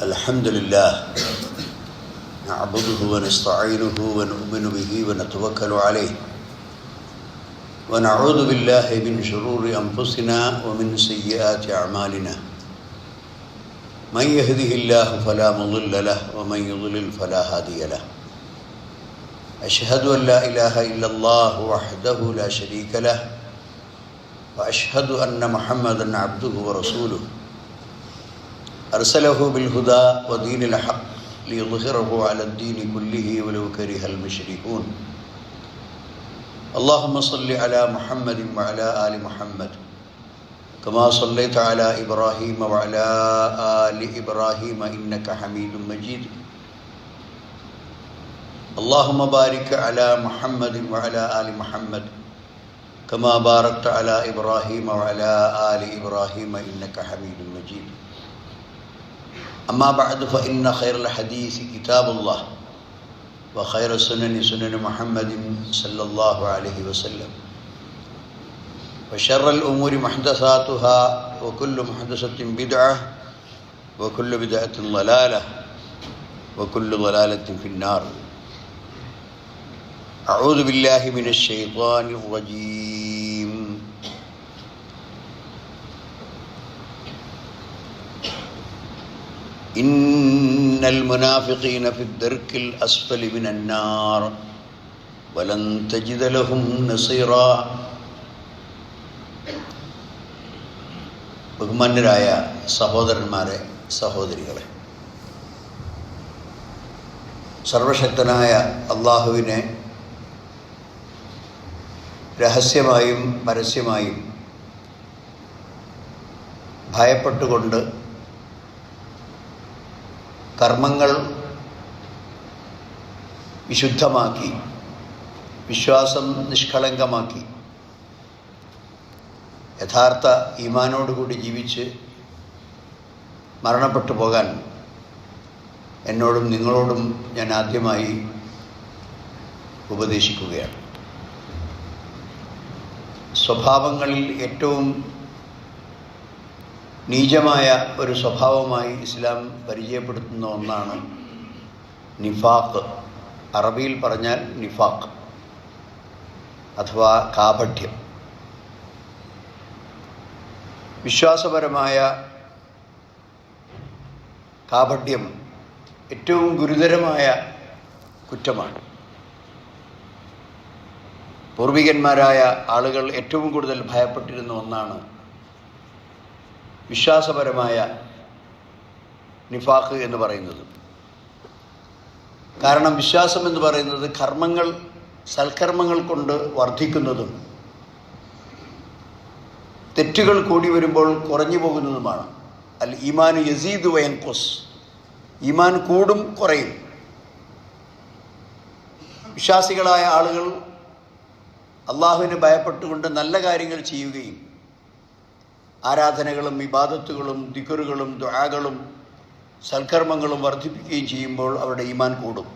الحمد لله نعبده ونستعينه ونؤمن به ونتوكل عليه ونعوذ بالله من شرور أنفسنا ومن سيئات أعمالنا من يهده الله فلا مضل له ومن يضلل فلا هادي له أشهد أن لا إله إلا الله وحده لا شريك له وأشهد أن محمدا عبده ورسوله أرسله بالهدى ودين الحق ليظهره على الدين كله ولو كره المشركون اللهم صل على محمد وعلى آل محمد كما صليت على إبراهيم وعلى آل إبراهيم إنك حميد مجيد اللهم بارك على محمد وعلى آل محمد كما باركت على إبراهيم وعلى آل إبراهيم إنك حميد مجيد أما بعد فإن خير الحديث كتاب الله وخير السنن سنن محمد صلى الله عليه وسلم وشر الأمور محدثاتها وكل محدثة بدعة وكل بدعة ضلالة وكل ضلالة في النار أعوذ بالله من الشيطان الرجيم إن المنافقين في الدرك الأسفل من النار ولن تجد لهم نصيرا. ബഹുമാന്യരായ സഹോദരന്മാരെ, സഹോദരികളെ, സർവശക്തനായ അള്ളാഹുവിനെ രഹസ്യമായും പരസ്യമായും ഭയപ്പെട്ടുകൊണ്ട് കർമ്മങ്ങൾ വിശുദ്ധമാക്കി വിശ്വാസം നിഷ്കളങ്കമാക്കി യഥാർത്ഥ ഈമാനോടുകൂടി ജീവിച്ച് മരണപ്പെട്ടു പോകാൻ എന്നോടും നിങ്ങളോടും ഞാൻ ആദ്യമായി ഉപദേശിക്കുകയാണ്. സ്വഭാവങ്ങളിൽ ഏറ്റവും നീചമായ ഒരു സ്വഭാവമായി ഇസ്ലാം പരിചയപ്പെടുത്തുന്ന ഒന്നാണ് നിഫാഖ്. അറബിയിൽ പറഞ്ഞാൽ നിഫാഖ് അഥവാ കാപഠ്യം. വിശ്വാസപരമായ കാപഠ്യം ഏറ്റവും ഗുരുതരമായ കുറ്റമാണ്. പൂർവികന്മാരായ ആളുകൾ ഏറ്റവും കൂടുതൽ ഭയപ്പെട്ടിരുന്ന ഒന്നാണ് വിശ്വാസപരമായ നിഫാഖ് എന്ന് പറയുന്നത്. കാരണം വിശ്വാസം എന്ന് പറയുന്നത് കർമ്മങ്ങൾ, സൽക്കർമ്മങ്ങൾ കൊണ്ട് വർദ്ധിക്കുന്നതും തെറ്റുകൾ കൂടി വരുമ്പോൾ കുറഞ്ഞു പോകുന്നതുമാണ്. അൽ ഈമാനു യസീദു വയൻഖുസ്, ഈമാൻ കൂടും കുറയും. വിശ്വാസികളായ ആളുകൾ അള്ളാഹുവിനെ ഭയപ്പെട്ടുകൊണ്ട് നല്ല കാര്യങ്ങൾ ചെയ്യുകയും ആരാധനകളും ഇബാദത്തുകളും ദിക്റുകളും ദുആകളും സൽക്കർമ്മങ്ങളും വർദ്ധിപ്പിക്കുകയും ചെയ്യുമ്പോൾ അവരുടെ ഈമാൻ കൂടും.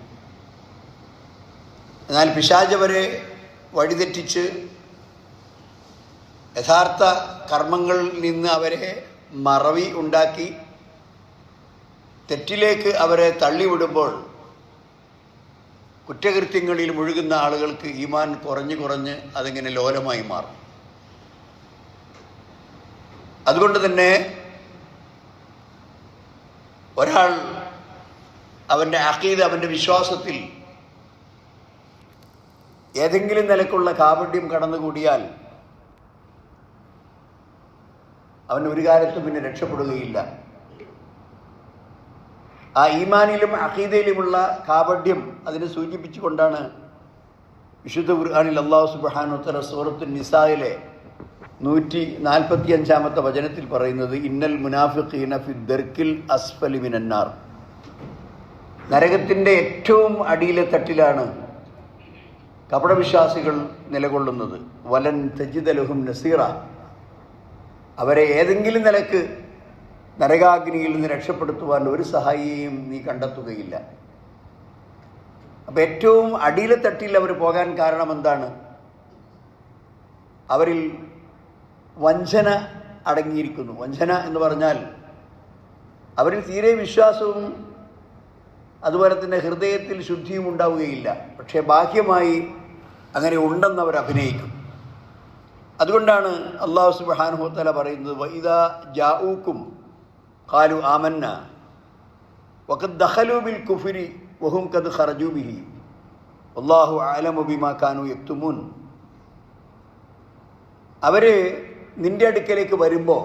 എന്നാൽ പിശാച് അവരെ വഴിതെറ്റിച്ച് യഥാർത്ഥ കർമ്മങ്ങളിൽ നിന്ന് അവരെ മറവി ഉണ്ടാക്കി തെറ്റിലേക്ക് അവരെ തള്ളിവിടുമ്പോൾ കുറ്റകൃത്യങ്ങളിൽ മുഴുകുന്ന ആളുകൾക്ക് ഈമാൻ കുറഞ്ഞ് അതിങ്ങനെ ലോലമായി മാറും. അതുകൊണ്ട് തന്നെ ഒരാൾ അവൻ്റെ അഖീദ, അവൻ്റെ വിശ്വാസത്തിൽ ഏതെങ്കിലും നിലക്കുള്ള കാപഠ്യം കടന്നുകൂടിയാൽ അവൻ ഒരു കാലത്തും പിന്നെ രക്ഷപ്പെടുകയില്ല. ആ ഈമാനിലും അഖീദയിലുമുള്ള കാപഠ്യം അതിനെ സൂചിപ്പിച്ചുകൊണ്ടാണ് വിശുദ്ധ ഖുർആനിൽ അല്ലാഹു സുബ്ഹാനഹു വ തആല സൂറത്തുൻ നിസായിലെ 145-ാമത്തെ വചനത്തിൽ പറയുന്നത് ഇന്നൽ മുനാഫിഖീന ഫി ദർക്കിൽ അസ്ഫലി മിനന്നാർ. നരകത്തിൻ്റെ ഏറ്റവും അടിയിലെ തട്ടിലാണ് കപടവിശ്വാസികൾ നിലകൊള്ളുന്നത്. വലൻ തജിദ ലഹും നസീറ, അവരെ ഏതെങ്കിലും നിലക്ക് നരകാഗ്നിയിൽ നിന്ന് രക്ഷപ്പെടുത്തുവാൻ ഒരു സഹായിയെയും നീ കണ്ടെത്തുകയില്ല. അപ്പം ഏറ്റവും അടിയിലെ തട്ടിൽ അവർ പോകാൻ കാരണം എന്താണ്? അവരിൽ വഞ്ചന അടങ്ങിയിരിക്കുന്നു. വഞ്ചന എന്ന് പറഞ്ഞാൽ അവരിൽ തീരെ വിശ്വാസവും അതുപോലെ തന്നെ ഹൃദയത്തിൽ ശുദ്ധിയും ഉണ്ടാവുകയില്ല. പക്ഷേ ബാഹ്യമായി അങ്ങനെ ഉണ്ടെന്ന് അവർ അഭിനയിക്കും. അതുകൊണ്ടാണ് അല്ലാഹു സുബ്ഹാനഹു വ തആല പറയുന്നത്, വഇദാ ജാഊകും ഖാലു ആമന്ന വഖദ് ദഖലൂ ബിൽ കുഫ്രി വഹും ഖദ് ഖറജൂ ബിഹി വല്ലാഹു അഅലമു ബിമാ കാനൂ യക്തുമൂൻ. അവർ നിന്റെ അടുക്കലേക്ക് വരുമ്പോൾ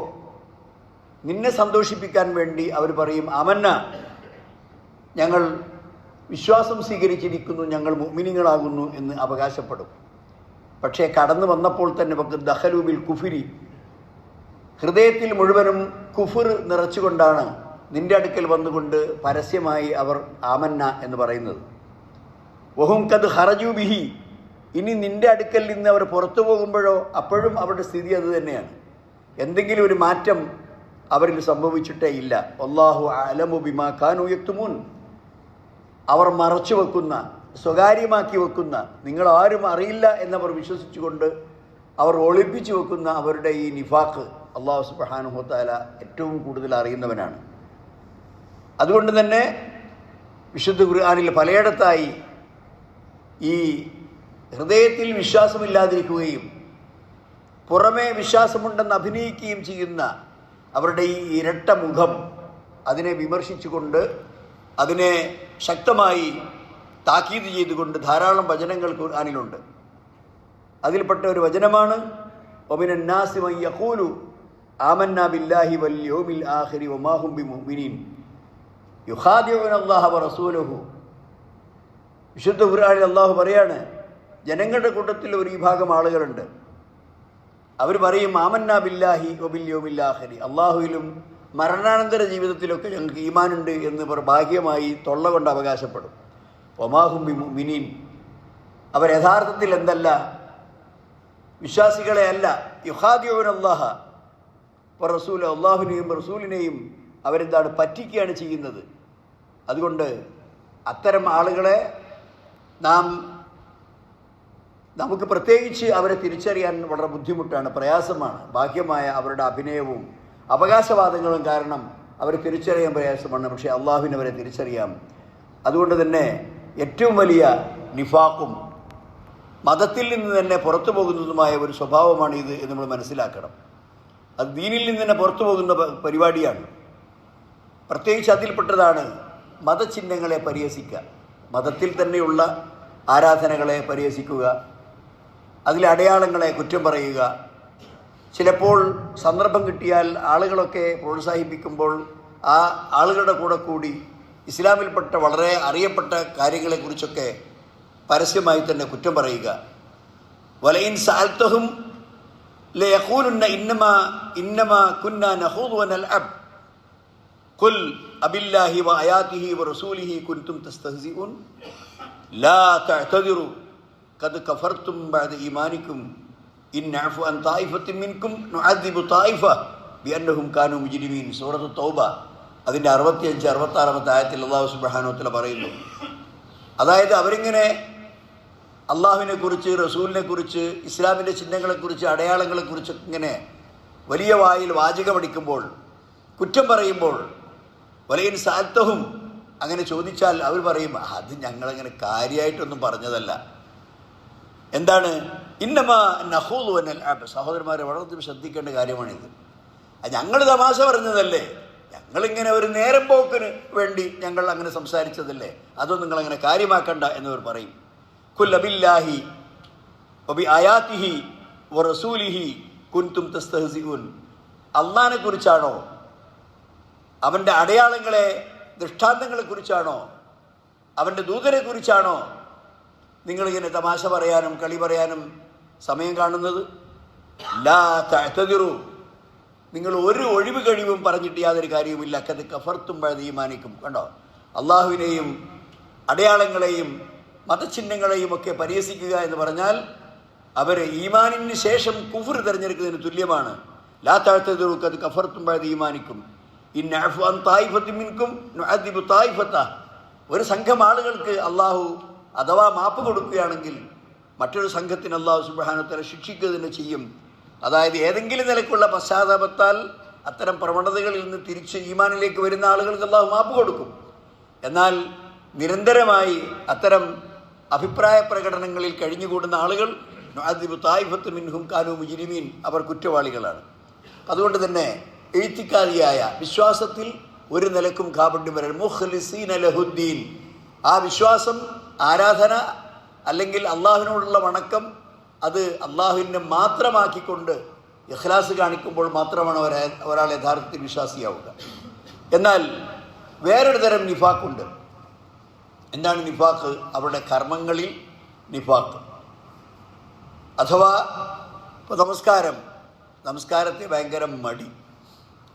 നിന്നെ സന്തോഷിപ്പിക്കാൻ വേണ്ടി അവർ പറയും, ആമന്ന, ഞങ്ങൾ വിശ്വാസം സ്വീകരിച്ചിരിക്കുന്നു, ഞങ്ങൾ മുഅ്മിനീങ്ങളാകുന്നു എന്ന് അവകാശപ്പെടും. പക്ഷേ കടന്നു വന്നപ്പോൾ തന്നെ ദഖലൂ ബിൽ കുഫ്രി, ഹൃദയത്തിൽ മുഴുവനും കുഫർ നിറച്ചുകൊണ്ടാണ് നിന്റെ അടുക്കൽ വന്നുകൊണ്ട് പരസ്യമായി അവർ ആമന്ന എന്ന് പറയുന്നത്. വഹും ഖദ് ഖറജൂ ബിഹി, ഇനി നിന്റെ അടുക്കൽ നിന്ന് അവർ പുറത്തു പോകുമ്പോഴോ അപ്പോഴും അവരുടെ സ്ഥിതി അത് തന്നെയാണ്. എന്തെങ്കിലും ഒരു മാറ്റം അവരിൽ സംഭവിച്ചിട്ടേ ഇല്ല. വല്ലാഹു അഅലമു ബിമാ കാനൂ യക്തുമൂൻ, അവർ മറച്ചു വെക്കുന്ന, സ്വകാര്യമാക്കി വെക്കുന്ന, നിങ്ങൾ ആരും അറിയില്ല എന്നവർ വിശ്വസിച്ചുകൊണ്ട് അവർ ഒളിപ്പിച്ചു വെക്കുന്ന അവരുടെ ഈ നിഫാഖ് അല്ലാഹു സുബ്ഹാനഹു വ തആല ഏറ്റവും കൂടുതൽ അറിയുന്നവനാണ്. അതുകൊണ്ട് തന്നെ വിശുദ്ധ ഖുർആനിൽ പലയിടത്തായി ഈ ഹൃദയത്തിൽ വിശ്വാസമില്ലാതിരിക്കുകയും പുറമേ വിശ്വാസമുണ്ടെന്ന് അഭിനയിക്കുകയും ചെയ്യുന്ന അവരുടെ ഈ ഇരട്ട മുഖം, അതിനെ വിമർശിച്ചുകൊണ്ട് അതിനെ ശക്തമായി താക്കീത് ചെയ്തുകൊണ്ട് ധാരാളം വചനങ്ങൾ ഖുർആനിലുണ്ട്. അതിൽപ്പെട്ട ഒരു വചനമാണ് വമിനൻ നാസി മൻ യഖൂലു ആമന്നാ ബില്ലാഹി വൽ യൗമിൽ ആഖിരി വമാ ഹും ബിമുഅ്മിനീൻ യുഖാദിഊന അല്ലാഹ വറസൂലഹു. വിശുദ്ധ ഖുർആനിൽ അല്ലാഹു പറയാണ്, ജനങ്ങളുടെ കൂട്ടത്തിൽ ഒരു വിഭാഗം ആളുകളുണ്ട്, അവർ പറയും ആമന്നാ ബില്ലാഹി വബിൽ യൗമിൽ ആഖിരി, അല്ലാഹുവിലും മരണാനന്തര ജീവിതത്തിലൊക്കെ ഞങ്ങൾക്ക് ഈമാനുണ്ട് എന്ന് ഭാഗ്യമായി തൊള്ള കൊണ്ട് അവകാശപ്പെടും. വമാ ഹും ബിമുഅ്മിനീൻ, അവർ യഥാർത്ഥത്തിൽ എന്തല്ല, വിശ്വാസികളെ അല്ല. യുഖാദിഊന അല്ലാഹ വറസൂല, അല്ലാഹുവിനെയും റസൂലിനെയും അവരെന്താണ്, പറ്റിക്കുകയാണ് ചെയ്യുന്നത്. അതുകൊണ്ട് അത്തരം ആളുകളെ നമുക്ക് പ്രത്യേകിച്ച് അവരെ തിരിച്ചറിയാൻ വളരെ ബുദ്ധിമുട്ടാണ്, പ്രയാസമാണ്. ബാഹ്യമായ അവരുടെ അഭിനയവും അവകാശവാദങ്ങളും കാരണം അവരെ തിരിച്ചറിയാൻ പ്രയാസമാണ്. പക്ഷേ അള്ളാഹുവിനെ അവരെ തിരിച്ചറിയാം. അതുകൊണ്ട് തന്നെ ഏറ്റവും വലിയ നിഫാഖും മതത്തിൽ നിന്ന് തന്നെ പുറത്തു പോകുന്നതുമായ ഒരു സ്വഭാവമാണ് ഇത് എന്ന് നമ്മൾ മനസ്സിലാക്കണം. അത് ദീനിൽ നിന്ന് തന്നെ പുറത്തു പോകുന്ന പരിപാടിയാണ്. പ്രത്യേകിച്ച് അതിൽപ്പെട്ടതാണ് മതചിഹ്നങ്ങളെ പരിഹസിക്കുക, മതത്തിൽ തന്നെയുള്ള ആരാധനകളെ പരിഹസിക്കുക, അതിലെ അടയാളങ്ങളെ കുറ്റം പറയുക. ചിലപ്പോൾ സന്ദർഭം കിട്ടിയാൽ ആളുകളൊക്കെ പ്രോത്സാഹിപ്പിക്കുമ്പോൾ ആ ആളുകളുടെ കൂടെ കൂടി ഇസ്ലാമിൽപ്പെട്ട വളരെ അറിയപ്പെട്ട കാര്യങ്ങളെക്കുറിച്ചൊക്കെ പരസ്യമായി തന്നെ കുറ്റം പറയുക. വലയിൻ സഅൽതഹും ലയഖൂലുന്ന ഇന്നമാ കുന്നാ നഖൂദു വനൽഅബ് ഖുൽ അബില്ലാഹി വആയാതിഹി വറസൂലിഹി കുൻതും തസ്തഹ്സിഊൻ ലാ തഅ്തദിറു ഖദ് കഫർതും ബഅദ ഈമാനിക്കും ഇൻ നഅഫു അൻ തായിഫത്തിൻ മിൻകും നുഅദ്ദിബു തായിഫ ബിഅന്നഹും കാനൂ മുജ്രിമീൻ. സൂറത്ത് തൗബ അതിൻ്റെ 65-66 ആയത്തിൽ അല്ലാഹു സുബ്ഹാനഹു വ തആല പറയുന്നു. അതായത് അവരിങ്ങനെ അള്ളാഹുവിനെക്കുറിച്ച്, റസൂലിനെക്കുറിച്ച്, ഇസ്ലാമിൻ്റെ ചിഹ്നങ്ങളെക്കുറിച്ച്, അടയാളങ്ങളെക്കുറിച്ച് ഇങ്ങനെ വലിയ വായിൽ വാചകമടിക്കുമ്പോൾ, കുറ്റം പറയുമ്പോൾ, വലയിൻ സഅൽതഹും അങ്ങനെ ചോദിച്ചാൽ അവർ പറയും, അത് ഞങ്ങളങ്ങനെ കാര്യമായിട്ടൊന്നും പറഞ്ഞതല്ല. എന്താണ്? ഇന്നമാ നഖൂദു വനൽഅബ്. സഹോദരന്മാരെ, വളരെ ശ്രദ്ധിക്കേണ്ട കാര്യമാണിത്. ഞങ്ങൾ തമാശ പറഞ്ഞതല്ലേ, ഞങ്ങളിങ്ങനെ ഒരു നേരം പോക്കിന് വേണ്ടി ഞങ്ങൾ അങ്ങനെ സംസാരിച്ചതല്ലേ, അതൊന്നും നിങ്ങളങ്ങനെ കാര്യമാക്കണ്ട എന്നവർ പറയും. ഖുൽ അബില്ലാഹി വബി ആയാതിഹി വറസൂലിഹി കുൻതും തസ്തഹ്സിഊൻ. അള്ളാഹിനെ കുറിച്ചാണോ, അവൻ്റെ അടയാളങ്ങളെ, ദൃഷ്ടാന്തങ്ങളെക്കുറിച്ചാണോ, അവൻ്റെ ദൂതനെ കുറിച്ചാണോ നിങ്ങളിങ്ങനെ തമാശ പറയാനും കളി പറയാനും സമയം കാണുന്നത്? ലാ തഅ്തദിറു, നിങ്ങൾ ഒരു ഒഴിവ് കഴിവും പറഞ്ഞിട്ട് യാതൊരു കാര്യവുമില്ല. ഖദ് കഫർതും ബഅദ ഈമാനിക്കും. കണ്ടോ, അള്ളാഹുവിനെയും അടയാളങ്ങളെയും മതചിഹ്നങ്ങളെയും ഒക്കെ പരിഹസിക്കുക എന്ന് പറഞ്ഞാൽ അവർ ഈമാനിന് ശേഷം കുഫർ തിരഞ്ഞെടുക്കുന്നതിന് തുല്യമാണ്. ലാ തഅ്തദിറു ഖദ് കഫർതും ബഅദ ഈമാനിക്കും ഇൻ നഅഫു അൻ തായിഫത്തിൻ മിൻകും നുഅദ്ദിബു തായിഫത. ഒരു സംഘം ആളുകൾക്ക് അള്ളാഹു അഥവാ മാപ്പ് കൊടുക്കുകയാണെങ്കിൽ മറ്റൊരു സംഘത്തിന് അള്ളാഹു സുബ്ഹാനഹു വ തആല ശിക്ഷിക്കുക തന്നെ ചെയ്യും. അതായത് ഏതെങ്കിലും നിലക്കുള്ള പശ്ചാത്താപത്താൽ അത്തരം പ്രവണതകളിൽ നിന്ന് തിരിച്ച് ഈമാനിലേക്ക് വരുന്ന ആളുകൾക്ക് അള്ളാഹു മാപ്പ് കൊടുക്കും. എന്നാൽ നിരന്തരമായി അത്തരം അഭിപ്രായ പ്രകടനങ്ങളിൽ കഴിഞ്ഞുകൂടുന്ന ആളുകൾ നുഅദ്ദിബു തായിഫത്തു മിൻഹും കാനൂ മുജ്രിമീൻ, അവർ കുറ്റവാളികളാണ്. അതുകൊണ്ട് തന്നെ ഇഅ്തിഖാദിയായ വിശ്വാസത്തിൽ ഒരു നിലക്കും കാപട്യം വരാൻ മുഖ്ലിസീന ലഹുദ്ദീൻ, ആ വിശ്വാസം, ആരാധന അല്ലെങ്കിൽ അള്ളാഹുവിനോടുള്ള വണക്കം അത് അള്ളാഹുവിനെ മാത്രമാക്കിക്കൊണ്ട് ഇഖ്ലാസ് കാണിക്കുമ്പോൾ മാത്രമാണ് ഒരാൾ യഥാർത്ഥത്തിൽ വിശ്വാസിയാവുക. എന്നാൽ വേറൊരു തരം നിഫാഖുണ്ട്. എന്താണ് നിഫാഖ്? അവരുടെ കർമ്മങ്ങളിൽ നിഫാഖ്. അഥവാ ഇപ്പോൾ നമസ്കാരത്തെ ഭയങ്കര മടി,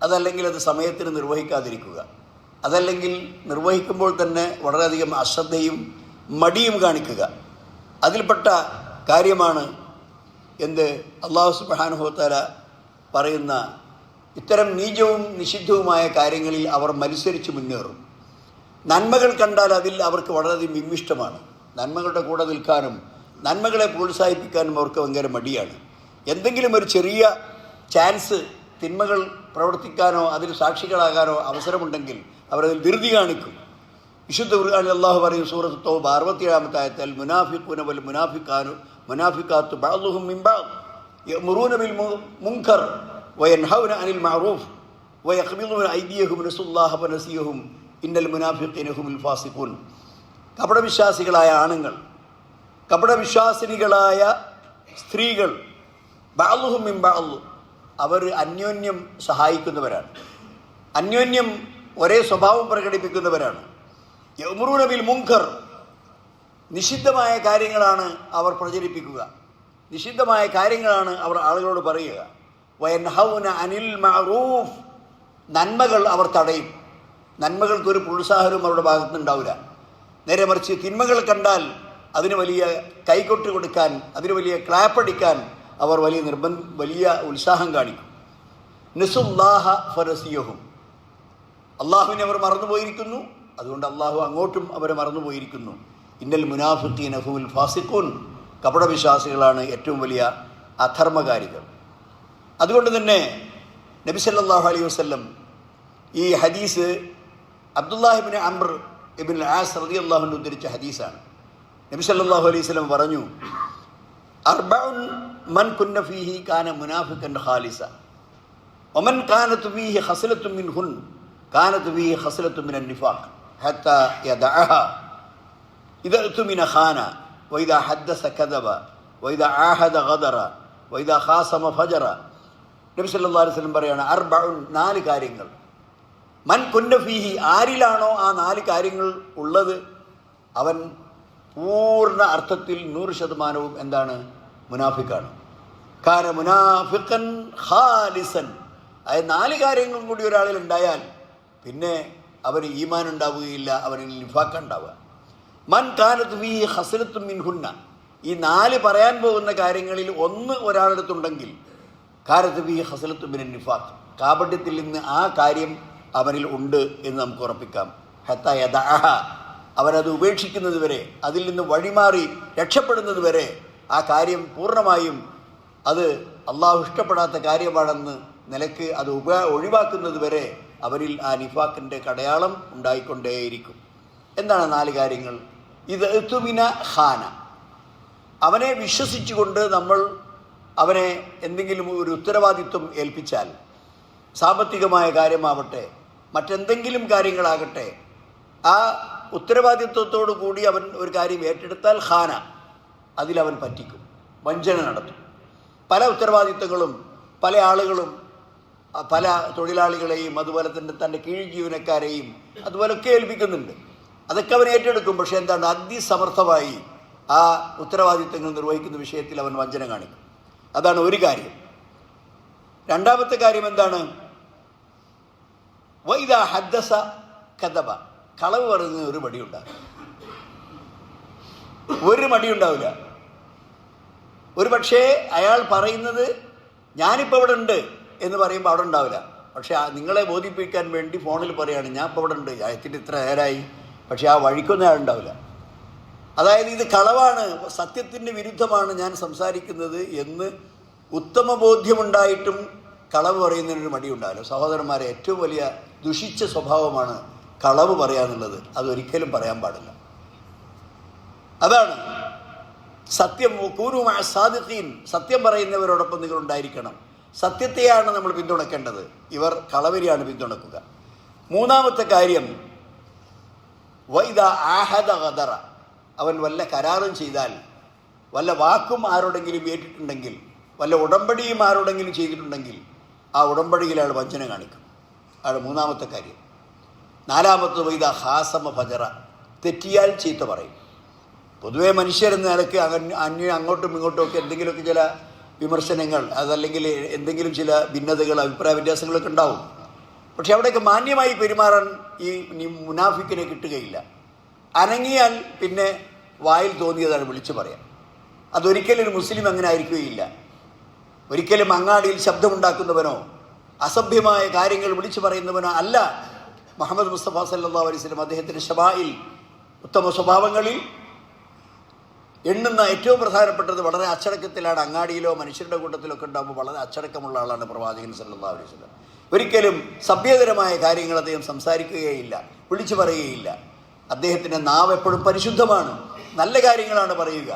അതല്ലെങ്കിൽ അത് സമയത്തിന് നിർവഹിക്കാതിരിക്കുക, അതല്ലെങ്കിൽ നിർവഹിക്കുമ്പോൾ തന്നെ വളരെയധികം അശ്രദ്ധയും മടിയും കാണിക്കുക. അതിൽപ്പെട്ട കാര്യമാണ് എന്ത്? അല്ലാഹു സുബ്ഹാനഹു വ തആല പറയുന്ന ഇത്തരം നീചവും നിഷിദ്ധവുമായ കാര്യങ്ങളിൽ അവർ മത്സരിച്ച് മുന്നേറും. നന്മകൾ കണ്ടാൽ അതിൽ അവർക്ക് വളരെയധികം വിമ്മിഷ്ടമാണ്. നന്മകളുടെ കൂടെ നിൽക്കാനും നന്മകളെ പ്രോത്സാഹിപ്പിക്കാനും അവർക്ക് ഭയങ്കര മടിയാണ്. എന്തെങ്കിലും ഒരു ചെറിയ ചാൻസ് തിന്മകൾ പ്രവർത്തിക്കാനോ അതിന് സാക്ഷികളാകാനോ അവസരമുണ്ടെങ്കിൽ അവരതിൽ ധൃതി കാണിക്കും. വിശുദ്ധ ഖുർആനിൽ അല്ലാഹു പറയും സൂറത്ത് തൗബ 67-ാമത്തെ ആയത്തിൽ മുനാഫിഖൂന വൽ മുനാഫിഖാത്തു ബഅ്ദുഹും മിൻ ബഅദ് യഅ്മുറൂന ബിൽ മുൻകർ വയൻഹൗന അനിൽ മഅറൂഫ് വയഖ്ബിദൂന ഐദിയഹും നസുല്ലാഹ ഫനസിയഹും ഇന്നൽ മുനാഫിഖീന ഹുമുൽ ഫാസിഖൂൻ. കപടവിശ്വാസികളായ ആണുങ്ങൾ, കപടവിശ്വാസിനികളായ സ്ത്രീകൾ, ബഅ്ദുഹും മിൻ ബഅദ്, അവർ അന്യോന്യം സഹായിക്കുന്നവരാണ്, അന്യോന്യം ഒരേ സ്വഭാവം പ്രകടിപ്പിക്കുന്നവരാണ്. യഅ്മുറൂന ബിൽ മുൻകർ, നിഷിദ്ധമായ കാര്യങ്ങളാണ് അവർ പ്രചരിപ്പിക്കുക, നിഷിദ്ധമായ കാര്യങ്ങളാണ് അവർ ആളുകളോട് പറയുക. വയൻഹൗന അനിൽ മഅറൂഫ്, നന്മകൾ അവർ തടയും. നന്മകൾക്കൊരു പ്രോത്സാഹനവും അവരുടെ ഭാഗത്തുനിന്നുണ്ടാവില്ല. നേരെ മറിച്ച് തിന്മകൾ കണ്ടാൽ അതിന് വലിയ കൈകൊട്ട് കൊടുക്കാൻ, അതിന് വലിയ ക്ലാപ്പടിക്കാൻ അവർ വലിയ ഉത്സാഹം കാണിക്കും. നസുല്ലാഹ ഫനസിയഹും, അള്ളാഹുവിനെ അവർ മറന്നുപോയിരിക്കുന്നു, അതുകൊണ്ട് അള്ളാഹു അങ്ങോട്ടും അവരെ മറന്നുപോയിരിക്കുന്നു. ഇന്നൽ മുനാഫിഖീന ഹുമുൽ ഫാസിഖൂൻ, കപടവിശ്വാസികളാണ് ഏറ്റവും വലിയ അധർമ്മകാരികൾ. അതുകൊണ്ട് തന്നെ നബി സല്ലല്ലാഹു അലൈഹി വസല്ലം ഈ ഹദീസ് അബ്ദുല്ലാഹി ഇബ്നു അംർ ഇബ്നുൽ ആസ് റളിയല്ലാഹു അൻഹു ഉദ്ധരിച്ച ഹദീസാണ്. നബി സല്ലല്ലാഹു അലൈഹി വസല്ലം പറഞ്ഞു, അർബഉൻ മൻ കുന്ന ഫീഹി കാന മുനാഫിഖൻ ഖാലിസ വമൻ കാനത് ഫീഹി ഖസ്ലത്തുൻ മിൻഹുൻ കാനത് ഫീഹി ഖസ്ലത്തുൻ മിനൻ നിഫാഖ് ഹത്താ യദഅഹ ഇദാ തുമിന ഖാന വഇദാ ഹദ്ദസ കദബ വഇദാ ആഹദ ഗദറ വഇദാ ഖാസമ ഫജറ. നബി സല്ലല്ലാഹു അലൈഹി വസല്ലം പറയാണ്, അർബഉൻ, 4 കാര്യങ്ങൾ, മൻ കുന്ന ഫീഹി, ആരിലാണോ ആ 4 കാര്യങ്ങൾ ഉള്ളത് അവൻ പൂർണ്ണ അർത്ഥത്തിൽ 100% എന്താണ്? മുനാഫിക്കാണ്. കാന മുനാഫിഖൻ ഖാലിസൻ, അതായത് 4 കാര്യങ്ങളും കൂടി ഒരാളിൽ ഉണ്ടായാൽ പിന്നെ അവന് ഈമാൻ ഉണ്ടാവുകയില്ല, അവനിൽ നിഫാഖ് ഉണ്ടാവുക. മൻ കാനത് ഫീഹി ഖസ്ലത്തുൻ മിൻഹുന്ന, ഈ 4 പറയാൻ പോകുന്ന കാര്യങ്ങളിൽ ഒന്ന് ഒരാളെടുത്തുണ്ടെങ്കിൽ കാനത് ഫീഹി ഖസ്ലത്തുൻ മിനൻ നിഫാഖ്, കാപട്യത്തിൽ നിന്ന് ആ കാര്യം അവനിൽ ഉണ്ട് എന്ന് നമുക്ക് ഉറപ്പിക്കാം. ഹത്താ യദഅഹ, അവനത് ഉപേക്ഷിക്കുന്നത് വരെ, അതിൽ നിന്ന് വഴിമാറി രക്ഷപ്പെടുന്നത് വരെ, ആ കാര്യം പൂർണ്ണമായും അത് അള്ളാഹു ഇഷ്ടപ്പെടാത്ത കാര്യമാണെന്ന് നിലക്ക് അത് ഒഴിവാക്കുന്നത് വരെ അവരിൽ ആ നിഫാഖിൻ്റെ കടയാളം ഉണ്ടായിക്കൊണ്ടേയിരിക്കും. എന്താണ് 4 കാര്യങ്ങൾ? ഇത് തുമിന ഖാന, അവനെ വിശ്വസിച്ചുകൊണ്ട് നമ്മൾ അവനെ എന്തെങ്കിലും ഒരു ഉത്തരവാദിത്വം ഏൽപ്പിച്ചാൽ, സാമ്പത്തികമായ കാര്യമാവട്ടെ മറ്റെന്തെങ്കിലും കാര്യങ്ങളാകട്ടെ, ആ ഉത്തരവാദിത്വത്തോടു കൂടി അവൻ ഒരു കാര്യം ഏറ്റെടുത്താൽ ഖാന, അതിലവൻ പറ്റിക്കും, വഞ്ചന നടത്തും. പല ഉത്തരവാദിത്വങ്ങളും പല ആളുകളും പല തൊഴിലാളികളെയും അതുപോലെ തന്നെ തൻ്റെ കീഴ് ജീവനക്കാരെയും അതുപോലൊക്കെ ഏൽപ്പിക്കുന്നുണ്ട്. അതൊക്കെ അവൻ ഏറ്റെടുക്കും. പക്ഷേ എന്താണ്? അതിസമർത്ഥമായി ആ ഉത്തരവാദിത്വങ്ങൾ നിർവഹിക്കുന്ന വിഷയത്തിൽ അവൻ വഞ്ചന കാണിക്കും. അതാണ് ഒരു കാര്യം. രണ്ടാമത്തെ കാര്യം എന്താണ്? വൈദാ ഹദ്ദസ കദബ, കളവ് പറയുന്ന ഒരു മടിയുണ്ടാവില്ല. ഒരു പക്ഷേ അയാൾ പറയുന്നത് ഞാനിപ്പോൾ ഇവിടെ ഉണ്ട് എന്ന് പറയുമ്പോൾ അവിടെ ഉണ്ടാവില്ല. പക്ഷെ നിങ്ങളെ ബോധിപ്പിക്കാൻ വേണ്ടി ഫോണിൽ പറയുകയാണ് ഞാൻ ഇപ്പോൾ ഇവിടെ ഉണ്ട്, എത്തിയിട്ട് ഇത്ര നേരമായി, പക്ഷെ ആ വഴിക്കൊന്നും അയാൾ ഉണ്ടാവില്ല. അതായത് ഇത് കളവാണ്, സത്യത്തിൻ്റെ വിരുദ്ധമാണ് ഞാൻ സംസാരിക്കുന്നത് എന്ന് ഉത്തമ ബോധ്യമുണ്ടായിട്ടും കളവ് പറയുന്നതിനൊരു മടിയുണ്ടാവില്ല. സഹോദരന്മാരെ, ഏറ്റവും വലിയ ദുഷിച്ച സ്വഭാവമാണ് കളവ് പറയാന്നുള്ളത്. അതൊരിക്കലും പറയാൻ പാടില്ല. അതാണ് സത്യം. കൂനൂ മഅ സാദിഖീൻ, സത്യം പറയുന്നവരോടൊപ്പം നിങ്ങൾ ഉണ്ടായിരിക്കണം. സത്യത്തെയാണ് നമ്മൾ പിന്തുണക്കേണ്ടത്. ഇവർ കളവരിയാണ് പിന്തുണക്കുക. മൂന്നാമത്തെ കാര്യം, വഇദാ ആഹദ ഗദറ, അവൻ വല്ല കരാറും ചെയ്താൽ, വല്ല വാക്കും ആരോടെങ്കിലും ഏറ്റിട്ടുണ്ടെങ്കിൽ, വല്ല ഉടമ്പടിയും ആരോടെങ്കിലും ചെയ്തിട്ടുണ്ടെങ്കിൽ ആ ഉടമ്പടിയിൽ അയാൾ വഞ്ചന കാണിക്കും. അയാൾ മൂന്നാമത്തെ കാര്യം. നാലാമത്തെ വൈദ ഹാസമ ഫജറ, തെറ്റിയാൽ ചീത്ത പറയും. പൊതുവെ മനുഷ്യരെന്ന നിലയ്ക്ക് അങ്ങോട്ടും ഇങ്ങോട്ടും ഒക്കെ എന്തെങ്കിലുമൊക്കെ ചില വിമർശനങ്ങൾ, അതല്ലെങ്കിൽ എന്തെങ്കിലും ചില ഭിന്നതകൾ, അഭിപ്രായ വ്യത്യാസങ്ങളൊക്കെ ഉണ്ടാവും. പക്ഷെ അവിടെയൊക്കെ മാന്യമായി പെരുമാറാൻ ഈ മുനാഫിക്കിനെ കിട്ടുകയില്ല. അനങ്ങിയാൽ പിന്നെ വായിൽ തോന്നിയതാണ് വിളിച്ചു പറയാം. അതൊരിക്കലും ഒരു മുസ്ലിം അങ്ങനെ ആയിരിക്കുകയില്ല. ഒരിക്കലും അങ്ങാടിയിൽ ശബ്ദമുണ്ടാക്കുന്നവനോ അസഭ്യമായ കാര്യങ്ങൾ വിളിച്ചു പറയുന്നവനോ അല്ല മുഹമ്മദ് മുസ്തഫ സല്ലല്ലാഹു അലൈഹി വസല്ലം. അദ്ദേഹത്തിൻ്റെ ശമാഇൽ, ഉത്തമ സ്വഭാവങ്ങളിൽ എണ്ണുന്ന ഏറ്റവും പ്രധാനപ്പെട്ടത് വളരെ അച്ചടക്കത്തിലാണ്. അങ്ങാടിയിലോ മനുഷ്യരുടെ കൂട്ടത്തിലൊക്കെ ഉണ്ടാകുമ്പോൾ വളരെ അച്ചടക്കമുള്ള ആളാണ് പ്രവാചകൻ സല്ലല്ലാഹു അലൈഹി വസല്ലം. ഒരിക്കലും സഭ്യതരമായ കാര്യങ്ങൾ അദ്ദേഹം സംസാരിക്കുകയില്ല, വിളിച്ചു പറയുകയില്ല. അദ്ദേഹത്തിൻ്റെ നാവ് എപ്പോഴും പരിശുദ്ധമാണ്, നല്ല കാര്യങ്ങളാണ് പറയുക.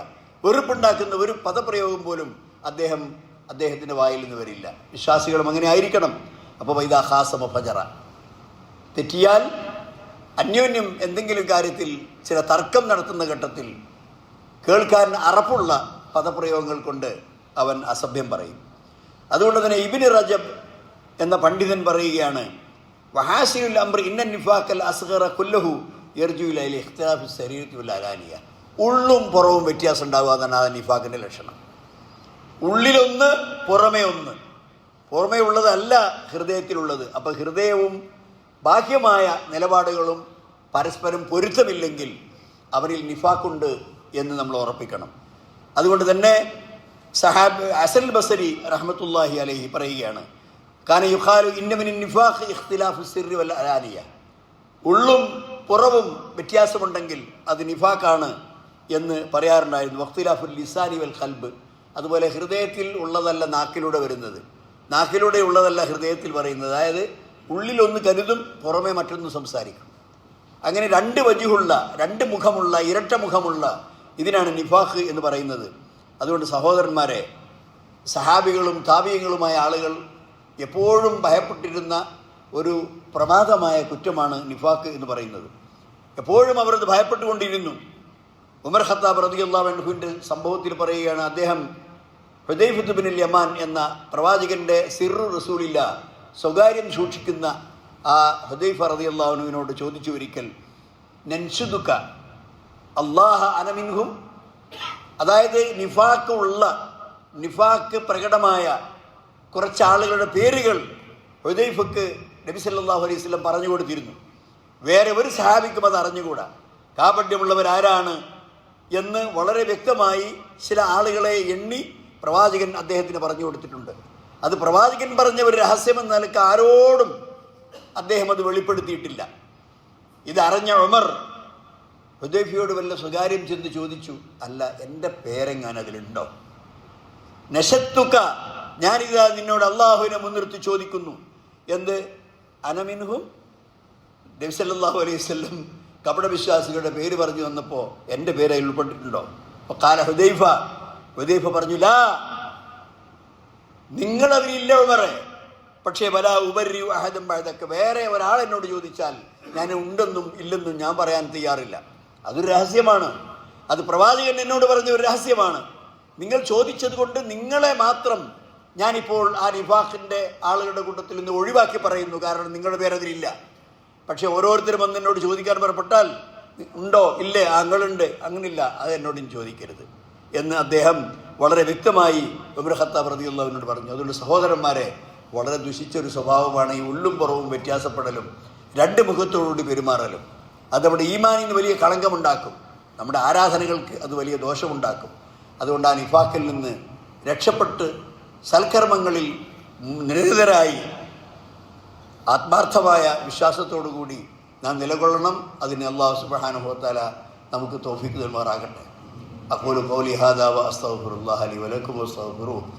വെറുപ്പുണ്ടാക്കുന്ന ഒരു പദപ്രയോഗം പോലും അദ്ദേഹത്തിൻ്റെ വായിൽ നിന്ന് വരില്ല. വിശ്വാസികളും അങ്ങനെ ആയിരിക്കണം. അപ്പോൾ വൈദാ ഖാസമ ഫജറ, തെറ്റിയാൽ അന്യോന്യം എന്തെങ്കിലും കാര്യത്തിൽ ചില തർക്കം നടത്തുന്ന ഘട്ടത്തിൽ കേൾക്കാൻ അറപ്പുള്ള പദപ്രയോഗങ്ങൾ കൊണ്ട് അവൻ അസഭ്യം പറയും. അതുകൊണ്ട് തന്നെ ഇബ്നു റജബ് എന്ന പണ്ഡിതൻ പറയുകയാണ്, വഹാസിനുൽ അംർ ഇന്ന നിഫാഖൽ അസ്ഗറ കുല്ലഹു യർജു ഇലൽ ഇഖ്തിലാഫി ശരീഅത്തി വൽ അലാനിയ. ഉള്ളും പുറവും വ്യത്യാസം ഉണ്ടാവുക എന്നാണ് ആ നിഫാഖിൻ്റെ ലക്ഷണം. ഉള്ളിലൊന്ന് പുറമേ ഒന്ന്, പുറമേ ഉള്ളതല്ല ഹൃദയത്തിലുള്ളത്. അപ്പോൾ ഹൃദയവും ബാഹ്യമായ നിലപാടുകളും പരസ്പരം പൊരുത്തമില്ലെങ്കിൽ അവരിൽ നിഫാഖുണ്ട് എന്ന് നമ്മൾ ഉറപ്പിക്കണം. അതുകൊണ്ട് തന്നെ സഹാബ് ഹസൻ ബസരി റഹ്മത്തുള്ളാഹി അലൈഹി പറയുകയാണ്, കാന യുഖാലു ഇന്ന മിനൻ നിഫാഖ് ഇഖ്തിലാഫു സിർരി വൽ അലാനിയ. ഉള്ളും പുറവും വ്യത്യാസമുണ്ടെങ്കിൽ അത് നിഫാഖാണ് എന്ന് പറയാറുണ്ടായിരുന്നു. വഖ്തിലാഫുൽ ലിസാനി വൽ ഖൽബ്, അതുപോലെ ഹൃദയത്തിൽ ഉള്ളതല്ല നാക്കിലൂടെ വരുന്നത്, നാക്കിലൂടെ ഉള്ളതല്ല ഹൃദയത്തിൽ പറയുന്നത്. അതായത് ഉള്ളിലൊന്ന് കരുതും, പുറമേ മറ്റൊന്ന് സംസാരിക്കും. അങ്ങനെ രണ്ട് വജുഹുള്ള, രണ്ട് മുഖമുള്ള, ഇരട്ട മുഖമുള്ള ഇതിനാണ് നിഫാഖ് എന്ന് പറയുന്നത്. അതുകൊണ്ട് സഹോദരന്മാരെ, സഹാബികളും താബിയങ്ങളുമായ ആളുകൾ എപ്പോഴും ഭയപ്പെട്ടിരുന്ന ഒരു പ്രമാദമായ കുറ്റമാണ് നിഫാഖ് എന്ന് പറയുന്നത്. എപ്പോഴും അവരത് ഭയപ്പെട്ടുകൊണ്ടിരുന്നു. ഉമർ ഖത്താബ് റളിയല്ലാഹു അൻഹുവിൻ്റെ സംഭവത്തിൽ പറയുകയാണ്, അദ്ദേഹം ഹുദൈഫത്ത് ബിനുൽ യമാൻ എന്ന പ്രവാചകൻ്റെ സിർറു റസൂലില്ല, സ്വകാര്യം സൂക്ഷിക്കുന്ന ആ ഹുദൈഫ റളിയല്ലാഹു അൻഹുവിനോട് ചോദിച്ചു ഒരിക്കൽ, നൻഷുദുക അല്ലാഹ അന മിൻഹും. അതായത് നിഫാഖ് പ്രകടമായ കുറച്ച് ആളുകളുടെ പേരുകൾ ഹുദൈഫക്ക് നബി സല്ലല്ലാഹു അലൈഹി വസല്ലം പറഞ്ഞു കൊടുത്തിരുന്നു. വേറെ ഒരു സഹാബിക്കും അത് അറിഞ്ഞുകൂടാ. കാപട്യമുള്ളവരാരാണ് എന്ന് വളരെ വ്യക്തമായി ചില ആളുകളെ എണ്ണി പ്രവാചകൻ അദ്ദേഹത്തിന് പറഞ്ഞു കൊടുത്തിട്ടുണ്ട്. അത് പ്രവാചകൻ പറഞ്ഞ ഒരു രഹസ്യമെന്ന നിലക്ക് ആരോടും അദ്ദേഹം അത് വെളിപ്പെടുത്തിയിട്ടില്ല. ഇതറിഞ്ഞ ഉമർ ഹുദൈഫയോട് വല്ല സ്വകാര്യം ചെന്ന് ചോദിച്ചു, അല്ല എൻ്റെ പേരെങ്ങാൻ അതിലുണ്ടോ? നശത്തുക, ഞാനിതാ നിന്നോട് അള്ളാഹുവിനെ മുൻനിർത്തി ചോദിക്കുന്നു, എന്ത്? അനമിൻഹും. നബി സല്ലല്ലാഹു അലൈഹി വസല്ലം കപടവിശ്വാസികളുടെ പേര് പറഞ്ഞു വന്നപ്പോൾ എൻ്റെ പേര് അതിൽ ഉൾപ്പെട്ടിട്ടുണ്ടോ? അപ്പോൾ കാല ഹുദൈഫ പറഞ്ഞു, ലാ, നിങ്ങളതിലില്ല ഉമറെ. പക്ഷേ വലാ ഉബരി അഹദം ബഅദക, വേറെ ഒരാൾ എന്നോട് ചോദിച്ചാൽ ഞാൻ ഉണ്ടെന്നും ഇല്ലെന്നും ഞാൻ പറയാൻ തയ്യാറില്ല. അതൊരു രഹസ്യമാണ്. അത് പ്രവാചകൻ എന്നോട് പറഞ്ഞ ഒരു രഹസ്യമാണ്. നിങ്ങൾ ചോദിച്ചത് കൊണ്ട് നിങ്ങളെ മാത്രം ഞാനിപ്പോൾ ആ നിഫാഖിൻ്റെ ആളുകളുടെ കൂട്ടത്തിൽ നിന്ന് ഒഴിവാക്കി പറയുന്നു. കാരണം നിങ്ങളുടെ പേരതിലില്ല. പക്ഷെ ഓരോരുത്തരും വന്ന് എന്നോട് ചോദിക്കാൻ പുറപ്പെട്ടാൽ ഉണ്ടോ, ഇല്ലേ, അങ്ങളുണ്ട്, അങ്ങനില്ല, അത് എന്നോടും ചോദിക്കരുത് എന്ന് അദ്ദേഹം വളരെ വ്യക്തമായി ഉമർ ഖത്താബ് റളിയല്ലാഹു അൻഹു പറഞ്ഞു. അതുകൊണ്ട് സഹോദരന്മാരെ, വളരെ ദുഷിച്ചൊരു സ്വഭാവമാണ് ഈ ഉള്ളും പുറവും വ്യത്യാസപ്പെടലും രണ്ട് മുഖത്തോടുകൂടി പെരുമാറലും. അത് നമ്മുടെ ഈമാനിന് വലിയ കളങ്കമുണ്ടാക്കും, നമ്മുടെ ആരാധനകൾക്ക് അത് വലിയ ദോഷമുണ്ടാക്കും. അതുകൊണ്ട് ആ നിഫാഖിൽ നിന്ന് രക്ഷപ്പെട്ട് സൽക്കർമ്മങ്ങളിൽ നിരതരായി ആത്മാർത്ഥമായ വിശ്വാസത്തോടുകൂടി നാം നിലകൊള്ളണം. അതിന് അല്ലാഹു സുബ്ഹാനഹു വ തആല നമുക്ക് തൗഫീഖ് നൽകുമാറാകട്ടെ. അഖൂലു ഖൗലി ഹാദാ വ അസ്തഗ്ഫിറുല്ലാഹ ലി വ ലക്കും വസ്തഗ്ഫിറൂഹു